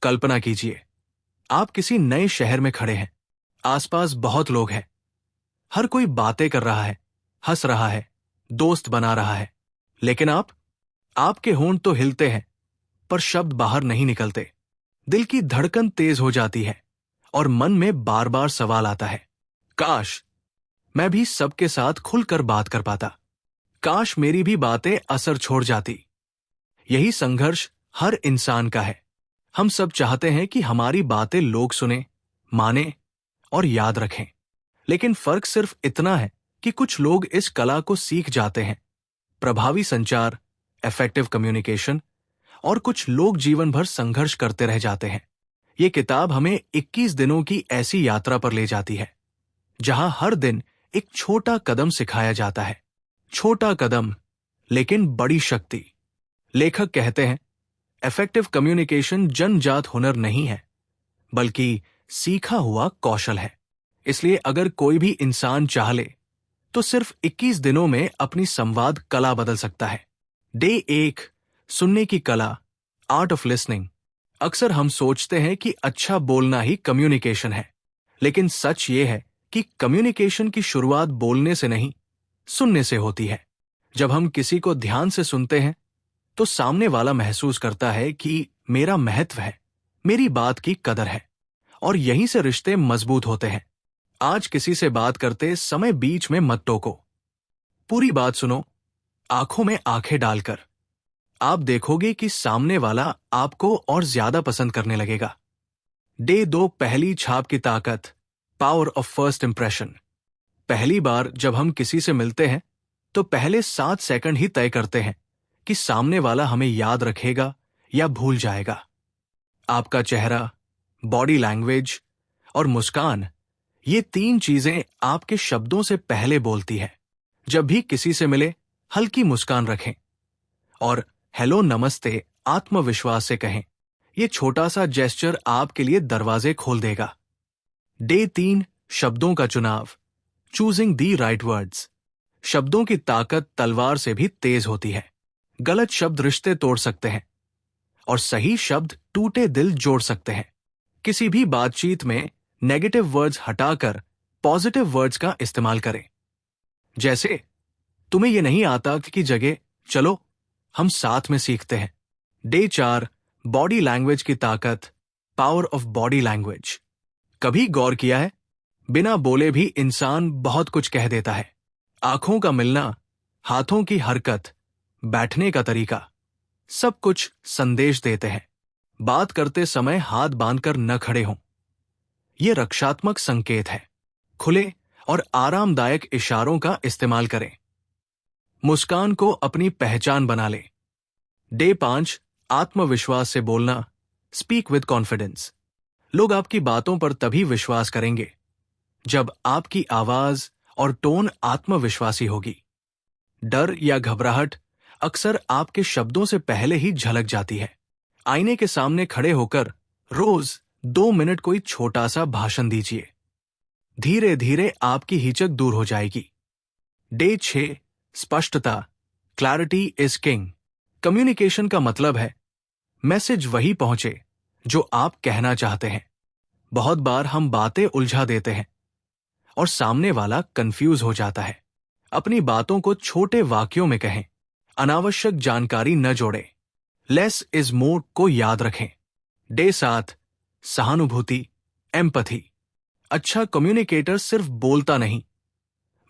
कल्पना कीजिए, आप किसी नए शहर में खड़े हैं। आसपास बहुत लोग हैं। हर कोई बातें कर रहा है, हंस रहा है, दोस्त बना रहा है। लेकिन आपके होंठ तो हिलते हैं, पर शब्द बाहर नहीं निकलते। दिल की धड़कन तेज हो जाती है और मन में बार बार सवाल आता है, काश मैं भी सबके साथ खुलकर बात कर पाता। काश मेरी भी बातें असर छोड़ जाती। यही संघर्ष हर इंसान का है। हम सब चाहते हैं कि हमारी बातें लोग सुने, माने और याद रखें। लेकिन फर्क सिर्फ इतना है कि कुछ लोग इस कला को सीख जाते हैं, प्रभावी संचार, इफेक्टिव कम्युनिकेशन, और कुछ लोग जीवन भर संघर्ष करते रह जाते हैं। ये किताब हमें 21 दिनों की ऐसी यात्रा पर ले जाती है, जहां हर दिन एक छोटा कदम सिखाया जाता है। छोटा कदम, लेकिन बड़ी शक्ति। लेखक कहते हैं, इफेक्टिव कम्युनिकेशन जन्मजात हुनर नहीं है, बल्कि सीखा हुआ कौशल है। इसलिए अगर कोई भी इंसान चाह ले, तो सिर्फ 21 दिनों में अपनी संवाद कला बदल सकता है। डे 1, सुनने की कला, आर्ट ऑफ लिसनिंग। अक्सर हम सोचते हैं कि अच्छा बोलना ही कम्युनिकेशन है, लेकिन सच ये है कि कम्युनिकेशन की शुरुआत बोलने से नहीं, सुनने से होती है। जब हम किसी को ध्यान से सुनते हैं, तो सामने वाला महसूस करता है कि मेरा महत्व है, मेरी बात की कदर है, और यहीं से रिश्ते मजबूत होते हैं। आज किसी से बात करते समय बीच में मत टोको। पूरी बात सुनो, आंखों में आंखें डालकर। आप देखोगे कि सामने वाला आपको और ज्यादा पसंद करने लगेगा। डे 2, पहली छाप की ताकत, पावर ऑफ फर्स्ट इंप्रेशन। पहली बार जब हम किसी से मिलते हैं, तो पहले 7 सेकंड ही तय करते हैं कि सामने वाला हमें याद रखेगा या भूल जाएगा। आपका चेहरा, बॉडी लैंग्वेज और मुस्कान, ये 3 चीजें आपके शब्दों से पहले बोलती है। जब भी किसी से मिले, हल्की मुस्कान रखें और हेलो नमस्ते आत्मविश्वास से कहें। यह छोटा सा जेस्चर आपके लिए दरवाजे खोल देगा। डे 3, शब्दों का चुनाव, चूजिंग दी राइट वर्ड्स। शब्दों की ताकत तलवार से भी तेज होती है। गलत शब्द रिश्ते तोड़ सकते हैं और सही शब्द टूटे दिल जोड़ सकते हैं। किसी भी बातचीत में नेगेटिव वर्ड्स हटाकर पॉजिटिव वर्ड्स का इस्तेमाल करें। जैसे, तुम्हें यह नहीं आता की जगह चलो हम साथ में सीखते हैं। डे 4, बॉडी लैंग्वेज की ताकत, पावर ऑफ बॉडी लैंग्वेज। कभी गौर किया है, बिना बोले भी इंसान बहुत कुछ कह देता है। आंखों का मिलना, हाथों की हरकत, बैठने का तरीका, सब कुछ संदेश देते हैं। बात करते समय हाथ बांधकर न खड़े हों, यह रक्षात्मक संकेत है। खुले और आरामदायक इशारों का इस्तेमाल करें। मुस्कान को अपनी पहचान बना ले। डे 5, आत्मविश्वास से बोलना, स्पीक विद कॉन्फिडेंस। लोग आपकी बातों पर तभी विश्वास करेंगे जब आपकी आवाज और टोन आत्मविश्वासी होगी। डर या घबराहट अक्सर आपके शब्दों से पहले ही झलक जाती है। आईने के सामने खड़े होकर रोज 2 मिनट कोई छोटा सा भाषण दीजिए। धीरे धीरे आपकी हिचक दूर हो जाएगी। डे 6, स्पष्टता, क्लैरिटी इज किंग। कम्युनिकेशन का मतलब है मैसेज वही पहुंचे जो आप कहना चाहते हैं। बहुत बार हम बातें उलझा देते हैं और सामने वाला कंफ्यूज हो जाता है। अपनी बातों को छोटे वाक्यों में कहें, अनावश्यक जानकारी न जोड़ें। लेस इज मोर को याद रखें। डे 7, सहानुभूति, एम्पैथी। अच्छा कम्युनिकेटर सिर्फ बोलता नहीं,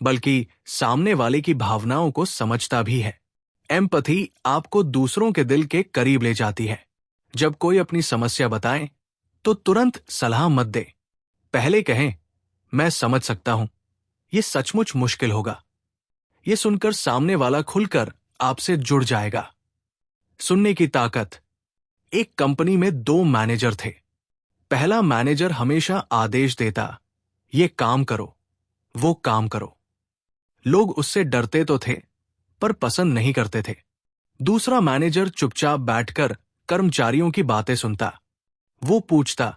बल्कि सामने वाले की भावनाओं को समझता भी है। एम्पैथी आपको दूसरों के दिल के करीब ले जाती है। जब कोई अपनी समस्या बताए, तो तुरंत सलाह मत दे। पहले कहें, मैं समझ सकता हूं, यह सचमुच मुश्किल होगा। यह सुनकर सामने वाला खुलकर आपसे जुड़ जाएगा। सुनने की ताकत। एक कंपनी में 2 मैनेजर थे। पहला मैनेजर हमेशा आदेश देता, ये काम करो, वो काम करो। लोग उससे डरते तो थे, पर पसंद नहीं करते थे। दूसरा मैनेजर चुपचाप बैठकर कर्मचारियों की बातें सुनता। वो पूछता,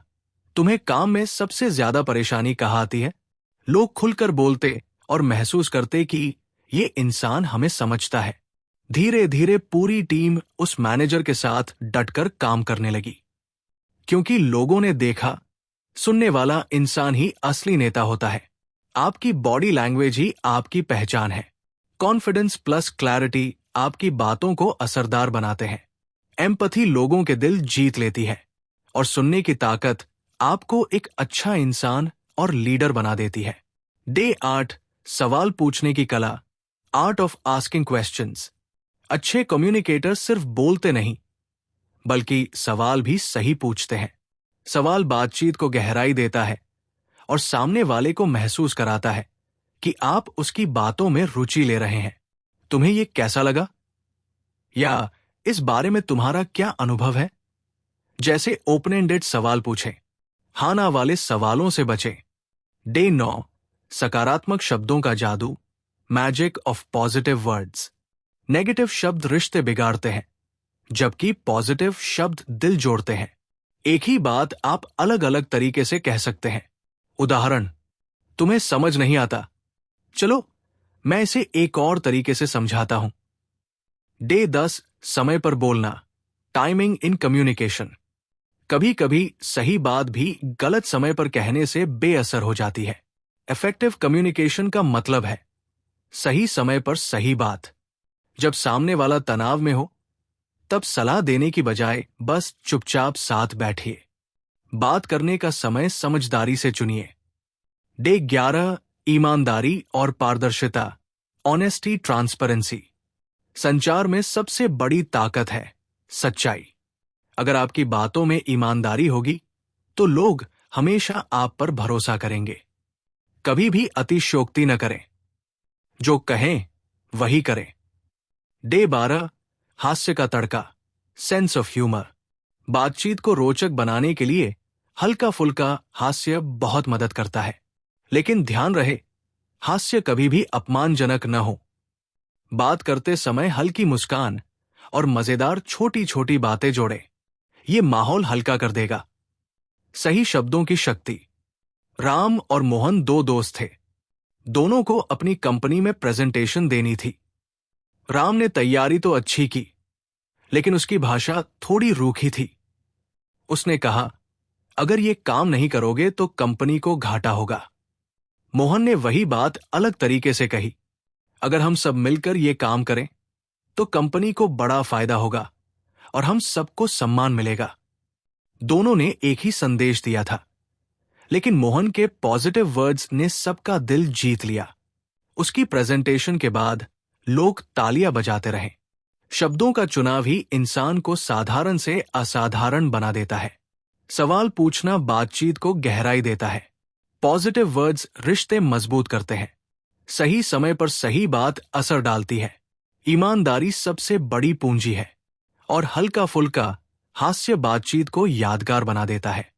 तुम्हें काम में सबसे ज्यादा परेशानी कहाँ आती है? लोग खुलकर बोलते और महसूस करते कि ये इंसान हमें समझता है। धीरे धीरे पूरी टीम उस मैनेजर के साथ डटकर काम करने लगी। क्योंकि लोगों ने देखा, सुनने वाला इंसान ही असली नेता होता है। आपकी बॉडी लैंग्वेज ही आपकी पहचान है। कॉन्फिडेंस प्लस क्लैरिटी आपकी बातों को असरदार बनाते हैं। एम्पैथी लोगों के दिल जीत लेती है और सुनने की ताकत आपको एक अच्छा इंसान और लीडर बना देती है। डे 8 सवाल पूछने की कला, आर्ट ऑफ आस्किंग क्वेश्चंस। अच्छे कम्युनिकेटर सिर्फ बोलते नहीं बल्कि सवाल भी सही पूछते हैं। सवाल बातचीत को गहराई देता है और सामने वाले को महसूस कराता है कि आप उसकी बातों में रुचि ले रहे हैं। तुम्हें यह कैसा लगा? या इस बारे में तुम्हारा क्या अनुभव है? जैसे ओपन एंडेड सवाल पूछें, हाँ ना वाले सवालों से बचें। डे 9 सकारात्मक शब्दों का जादू, magic of positive words. Negative शब्द रिश्ते बिगाड़ते हैं जबकि पॉजिटिव शब्द दिल जोड़ते हैं। एक ही बात आप अलग अलग तरीके से कह सकते हैं। उदाहरण, तुम्हें समझ नहीं आता, चलो मैं इसे एक और तरीके से समझाता हूं। डे 10 समय पर बोलना, टाइमिंग इन कम्युनिकेशन। कभी कभी सही बात भी गलत समय पर कहने से बेअसर हो जाती है। इफेक्टिव कम्युनिकेशन का मतलब है सही समय पर सही बात। जब सामने वाला तनाव में हो तब सलाह देने की बजाय बस चुपचाप साथ बैठिए। बात करने का समय समझदारी से चुनिए। डे 11 ईमानदारी और पारदर्शिता, ऑनेस्टी ट्रांसपेरेंसी। संचार में सबसे बड़ी ताकत है सच्चाई। अगर आपकी बातों में ईमानदारी होगी तो लोग हमेशा आप पर भरोसा करेंगे। कभी भी अतिशयोक्ति न करें, जो कहें वही करें। डे 12 हास्य का तड़का, सेंस ऑफ ह्यूमर। बातचीत को रोचक बनाने के लिए हल्का फुल्का हास्य बहुत मदद करता है, लेकिन ध्यान रहे हास्य कभी भी अपमानजनक न हो। बात करते समय हल्की मुस्कान और मजेदार छोटी छोटी बातें जोड़े, ये माहौल हल्का कर देगा। सही शब्दों की शक्ति। राम और मोहन 2 दोस्त थे। दोनों को अपनी कंपनी में प्रेजेंटेशन देनी थी। राम ने तैयारी तो अच्छी की, लेकिन उसकी भाषा थोड़ी रूखी थी। उसने कहा, अगर ये काम नहीं करोगे तो कंपनी को घाटा होगा। मोहन ने वही बात अलग तरीके से कही, अगर हम सब मिलकर ये काम करें तो कंपनी को बड़ा फायदा होगा और हम सबको सम्मान मिलेगा। दोनों ने एक ही संदेश दिया था, लेकिन मोहन के पॉजिटिव वर्ड्स ने सबका दिल जीत लिया। उसकी प्रेजेंटेशन के बाद लोग तालियां बजाते रहे। शब्दों का चुनाव ही इंसान को साधारण से असाधारण बना देता है। सवाल पूछना बातचीत को गहराई देता है। पॉजिटिव वर्ड्स रिश्ते मजबूत करते हैं। सही समय पर सही बात असर डालती है। ईमानदारी सबसे बड़ी पूंजी है और हल्का फुल्का हास्य बातचीत को यादगार बना देता है।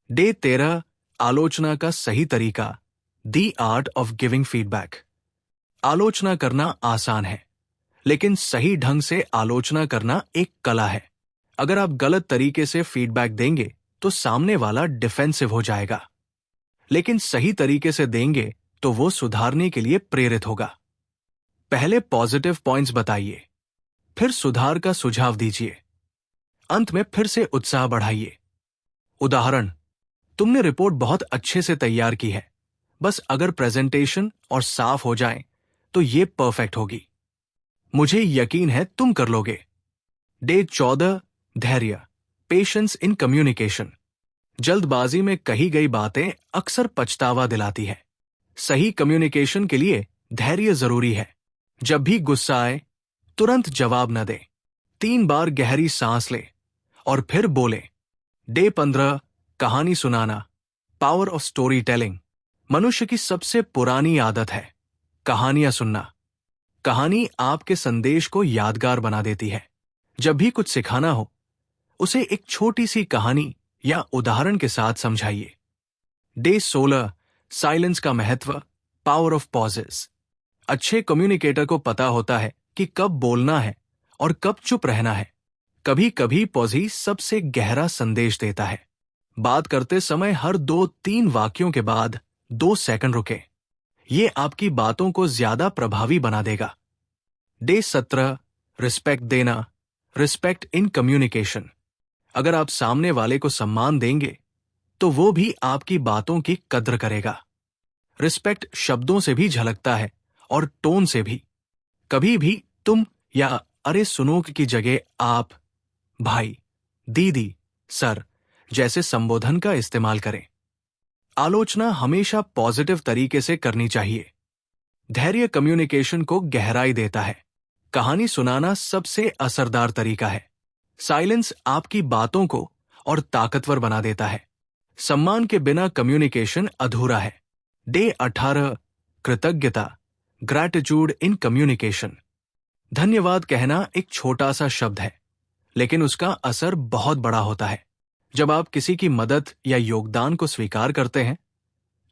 डे 13 आलोचना का सही तरीका, the art of giving feedback. आलोचना करना आसान है, लेकिन सही ढंग से आलोचना करना एक कला है। अगर आप गलत तरीके से फीडबैक देंगे तो सामने वाला डिफेंसिव हो जाएगा, लेकिन सही तरीके से देंगे तो वो सुधारने के लिए प्रेरित होगा। पहले पॉजिटिव पॉइंट्स बताइए, फिर सुधार का सुझाव दीजिए, अंत में फिर से उत्साह बढ़ाइए। उदाहरण, तुमने रिपोर्ट बहुत अच्छे से तैयार की है, बस अगर प्रेजेंटेशन और साफ हो जाए तो ये परफेक्ट होगी। मुझे यकीन है तुम कर लोगे। डे 14 धैर्य, पेशेंस इन कम्युनिकेशन। जल्दबाजी में कही गई बातें अक्सर पछतावा दिलाती है। सही कम्युनिकेशन के लिए धैर्य जरूरी है। जब भी गुस्सा आए तुरंत जवाब न दे। 3 बार गहरी सांस ले और फिर बोले। डे 15 कहानी सुनाना, पावर ऑफ स्टोरी टेलिंग। मनुष्य की सबसे पुरानी आदत है कहानियां सुनना। कहानी आपके संदेश को यादगार बना देती है। जब भी कुछ सिखाना हो उसे एक छोटी सी कहानी या उदाहरण के साथ समझाइए। डे 16 साइलेंस का महत्व, पावर ऑफ पॉजेस। अच्छे कम्युनिकेटर को पता होता है कि कब बोलना है और कब चुप रहना है। कभी कभी पॉज ही सबसे गहरा संदेश देता है। बात करते समय हर 2-3 वाक्यों के बाद 2 सेकंड रुके। ये आपकी बातों को ज्यादा प्रभावी बना देगा। डे 17 रिस्पेक्ट देना, रिस्पेक्ट इन कम्युनिकेशन। अगर आप सामने वाले को सम्मान देंगे तो वो भी आपकी बातों की कद्र करेगा। रिस्पेक्ट शब्दों से भी झलकता है और टोन से भी। कभी भी तुम या अरे सुनो की जगह आप, भाई, दीदी, सर जैसे संबोधन का इस्तेमाल करें। आलोचना हमेशा पॉजिटिव तरीके से करनी चाहिए। धैर्य कम्युनिकेशन को गहराई देता है। कहानी सुनाना सबसे असरदार तरीका है। साइलेंस आपकी बातों को और ताकतवर बना देता है। सम्मान के बिना कम्युनिकेशन अधूरा है। डे 18 कृतज्ञता, ग्रैटिट्यूड इन कम्युनिकेशन। धन्यवाद कहना एक छोटा सा शब्द है, लेकिन उसका असर बहुत बड़ा होता है। जब आप किसी की मदद या योगदान को स्वीकार करते हैं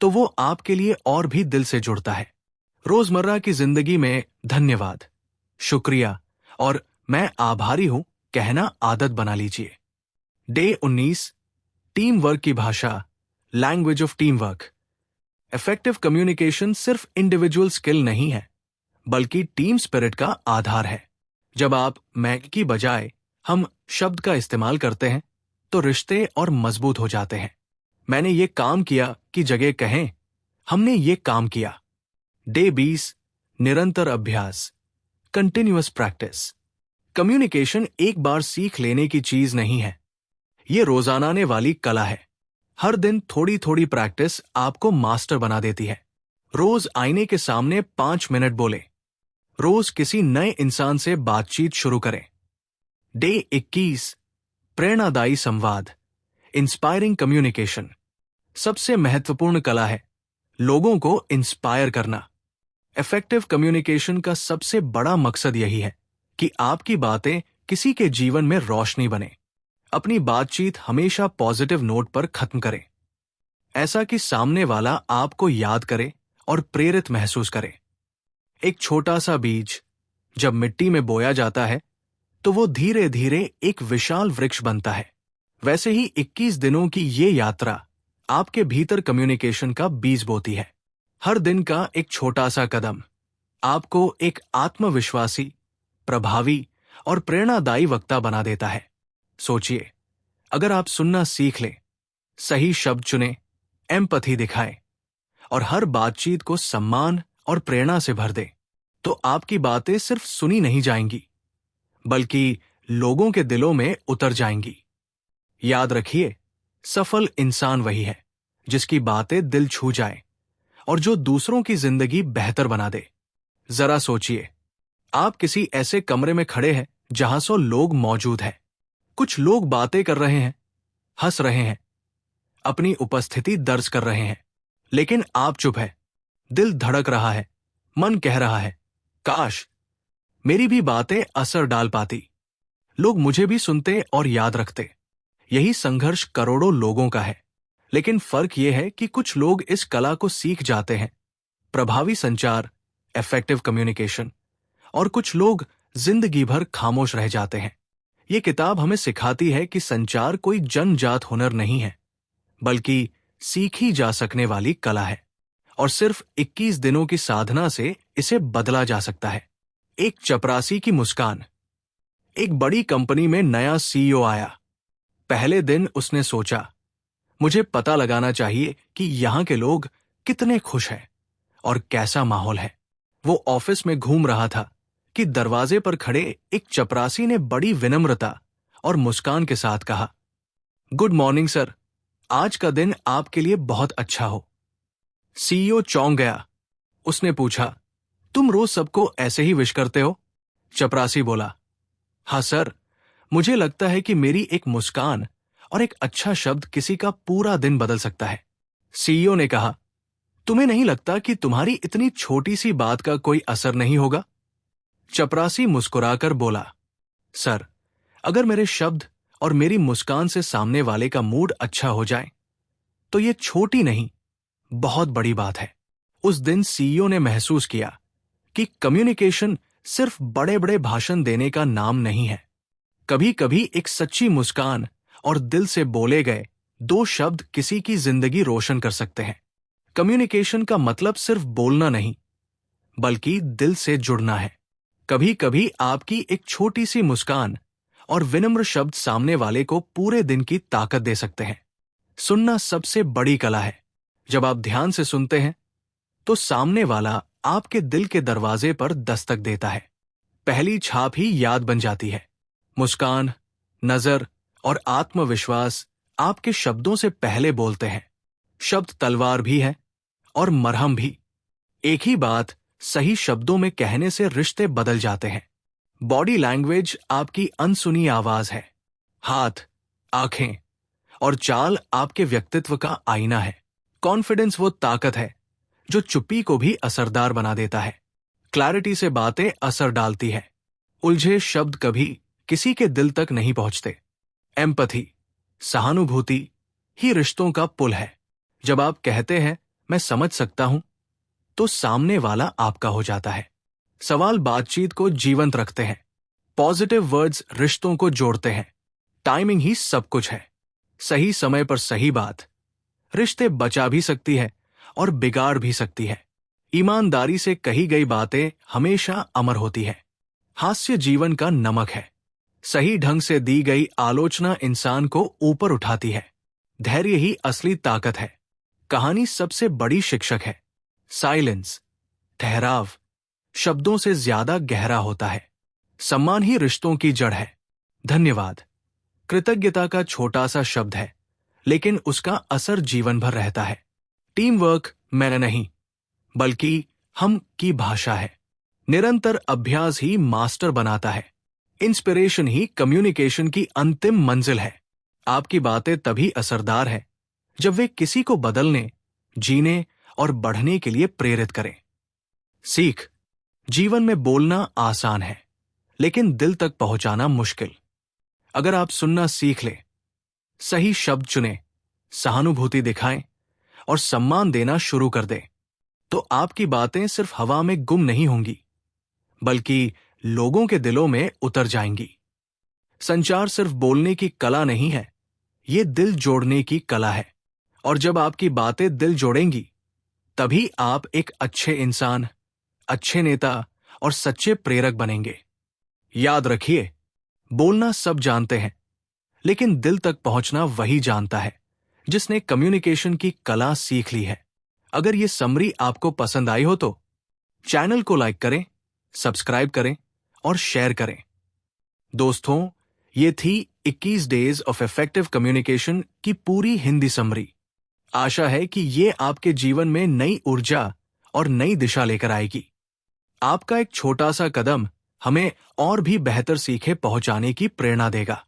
तो वो आपके लिए और भी दिल से जुड़ता है। रोजमर्रा की जिंदगी में धन्यवाद, शुक्रिया और मैं आभारी हूं कहना आदत बना लीजिए। डे 19 टीम वर्क की भाषा, language of team work. Effective communication सिर्फ इंडिविजुअल स्किल नहीं है, बल्कि टीम स्पिरिट का आधार है। जब आप मैं की बजाय हम शब्द का इस्तेमाल करते हैं तो रिश्ते और मजबूत हो जाते हैं। मैंने ये काम किया की जगह कहें हमने ये काम किया। डे 20 निरंतर अभ्यास, कंटिन्यूअस प्रैक्टिस। कम्युनिकेशन एक बार सीख लेने की चीज नहीं है, ये रोजानाने वाली कला है। हर दिन थोड़ी थोड़ी प्रैक्टिस आपको मास्टर बना देती है। रोज आईने के सामने 5 मिनट बोले। रोज किसी नए इंसान से बातचीत शुरू करें। डे 21 प्रेरणादायी संवाद, इंस्पायरिंग कम्युनिकेशन। सबसे महत्वपूर्ण कला है लोगों को इंस्पायर करना। इफेक्टिव कम्युनिकेशन का सबसे बड़ा मकसद यही है कि आपकी बातें किसी के जीवन में रोशनी बने। अपनी बातचीत हमेशा पॉजिटिव नोट पर खत्म करें, ऐसा कि सामने वाला आपको याद करे और प्रेरित महसूस करे। एक छोटा सा बीज जब मिट्टी में बोया जाता है तो वो धीरे धीरे एक विशाल वृक्ष बनता है। वैसे ही 21 दिनों की ये यात्रा आपके भीतर कम्युनिकेशन का बीज बोती है। हर दिन का एक छोटा सा कदम आपको एक आत्मविश्वासी, प्रभावी और प्रेरणादायी वक्ता बना देता है। सोचिए, अगर आप सुनना सीख लें, सही शब्द चुनें, एम्पैथी दिखाएं और हर बातचीत को सम्मान और प्रेरणा से भर दें, तो आपकी बातें सिर्फ सुनी नहीं जाएंगी, बल्कि लोगों के दिलों में उतर जाएंगी। याद रखिए, सफल इंसान वही है जिसकी बातें दिल छू जाए और जो दूसरों की जिंदगी बेहतर बना दे। जरा सोचिए, आप किसी ऐसे कमरे में खड़े हैं जहां 100 लोग मौजूद हैं। कुछ लोग बातें कर रहे हैं, हंस रहे हैं, अपनी उपस्थिति दर्ज कर रहे हैं, लेकिन आप चुप है। दिल धड़क रहा है, मन कह रहा है, काश मेरी भी बातें असर डाल पाती, लोग मुझे भी सुनते और याद रखते। यही संघर्ष करोड़ों लोगों का है, लेकिन फर्क यह है कि कुछ लोग इस कला को सीख जाते हैं, प्रभावी संचार, इफेक्टिव कम्युनिकेशन, और कुछ लोग जिंदगी भर खामोश रह जाते हैं। ये किताब हमें सिखाती है कि संचार कोई जन्मजात हुनर नहीं है, बल्कि सीखी जा सकने वाली कला है, और सिर्फ 21 दिनों की साधना से इसे बदला जा सकता है। एक चपरासी की मुस्कान। एक बड़ी कंपनी में नया सीईओ आया। पहले दिन उसने सोचा, मुझे पता लगाना चाहिए कि यहां के लोग कितने खुश हैं और कैसा माहौल है। वो ऑफिस में घूम रहा था कि दरवाजे पर खड़े एक चपरासी ने बड़ी विनम्रता और मुस्कान के साथ कहा, गुड मॉर्निंग सर, आज का दिन आपके लिए बहुत अच्छा हो। सीईओ चौंक गया। उसने पूछा, तुम रोज सबको ऐसे ही विश करते हो? चपरासी बोला, हाँ सर, मुझे लगता है कि मेरी एक मुस्कान और एक अच्छा शब्द किसी का पूरा दिन बदल सकता है। सीईओ ने कहा, तुम्हें नहीं लगता कि तुम्हारी इतनी छोटी सी बात का कोई असर नहीं होगा? चपरासी मुस्कुराकर बोला, सर, अगर मेरे शब्द और मेरी मुस्कान से सामने वाले का मूड अच्छा हो जाए तो ये छोटी नहीं, बहुत बड़ी बात है। उस दिन सीईओ ने महसूस किया कि कम्युनिकेशन सिर्फ बड़े बड़े भाषण देने का नाम नहीं है। कभी कभी एक सच्ची मुस्कान और दिल से बोले गए 2 शब्द किसी की जिंदगी रोशन कर सकते हैं। कम्युनिकेशन का मतलब सिर्फ बोलना नहीं, बल्कि दिल से जुड़ना है। कभी कभी आपकी एक छोटी सी मुस्कान और विनम्र शब्द सामने वाले को पूरे दिन की ताकत दे सकते हैं। सुनना सबसे बड़ी कला है। जब आप ध्यान से सुनते हैं तो सामने वाला आपके दिल के दरवाजे पर दस्तक देता है। पहली छाप ही याद बन जाती है। मुस्कान, नजर और आत्मविश्वास आपके शब्दों से पहले बोलते हैं। शब्द तलवार भी है और मरहम भी। एक ही बात सही शब्दों में कहने से रिश्ते बदल जाते हैं। बॉडी लैंग्वेज आपकी अनसुनी आवाज है। हाथ, आंखें और चाल आपके व्यक्तित्व का आईना है। कॉन्फिडेंस वो ताकत है जो चुप्पी को भी असरदार बना देता है। क्लैरिटी से बातें असर डालती है। उलझे शब्द कभी किसी के दिल तक नहीं पहुंचते। एम्पैथी, सहानुभूति ही रिश्तों का पुल है। जब आप कहते हैं मैं समझ सकता हूं, तो सामने वाला आपका हो जाता है। सवाल बातचीत को जीवंत रखते हैं। पॉजिटिव वर्ड्स रिश्तों को जोड़ते हैं। टाइमिंग ही सब कुछ है। सही समय पर सही बात रिश्ते बचा भी सकती है और बिगाड़ भी सकती है। ईमानदारी से कही गई बातें हमेशा अमर होती है। हास्य जीवन का नमक है। सही ढंग से दी गई आलोचना इंसान को ऊपर उठाती है। धैर्य ही असली ताकत है। कहानी सबसे बड़ी शिक्षक है। साइलेंस, ठहराव शब्दों से ज्यादा गहरा होता है। सम्मान ही रिश्तों की जड़ है। धन्यवाद कृतज्ञता का छोटा सा शब्द है, लेकिन उसका असर जीवन भर रहता है। टीम वर्क मैंने नहीं, बल्कि हम की भाषा है। निरंतर अभ्यास ही मास्टर बनाता है। इंस्पिरेशन ही कम्युनिकेशन की अंतिम मंजिल है। आपकी बातें तभी असरदार है जब वे किसी को बदलने, जीने और बढ़ने के लिए प्रेरित करें। सीख, जीवन में बोलना आसान है, लेकिन दिल तक पहुंचाना मुश्किल। अगर आप सुनना सीख लें, सही शब्द चुनें, सहानुभूति दिखाएं और सम्मान देना शुरू कर दें, तो आपकी बातें सिर्फ हवा में गुम नहीं होंगी, बल्कि लोगों के दिलों में उतर जाएंगी। संचार सिर्फ बोलने की कला नहीं है, ये दिल जोड़ने की कला है। और जब आपकी बातें दिल जोड़ेंगी, तभी आप एक अच्छे इंसान, अच्छे नेता और सच्चे प्रेरक बनेंगे। याद रखिए, बोलना सब जानते हैं, लेकिन दिल तक पहुंचना वही जानता है जिसने कम्युनिकेशन की कला सीख ली है। अगर ये समरी आपको पसंद आई हो तो चैनल को लाइक करें, सब्सक्राइब करें और शेयर करें। दोस्तों, ये थी 21 डेज ऑफ इफेक्टिव कम्युनिकेशन की पूरी हिंदी समरी। आशा है कि ये आपके जीवन में नई ऊर्जा और नई दिशा लेकर आएगी। आपका एक छोटा सा कदम हमें और भी बेहतर सीखे पहुंचाने की प्रेरणा देगा।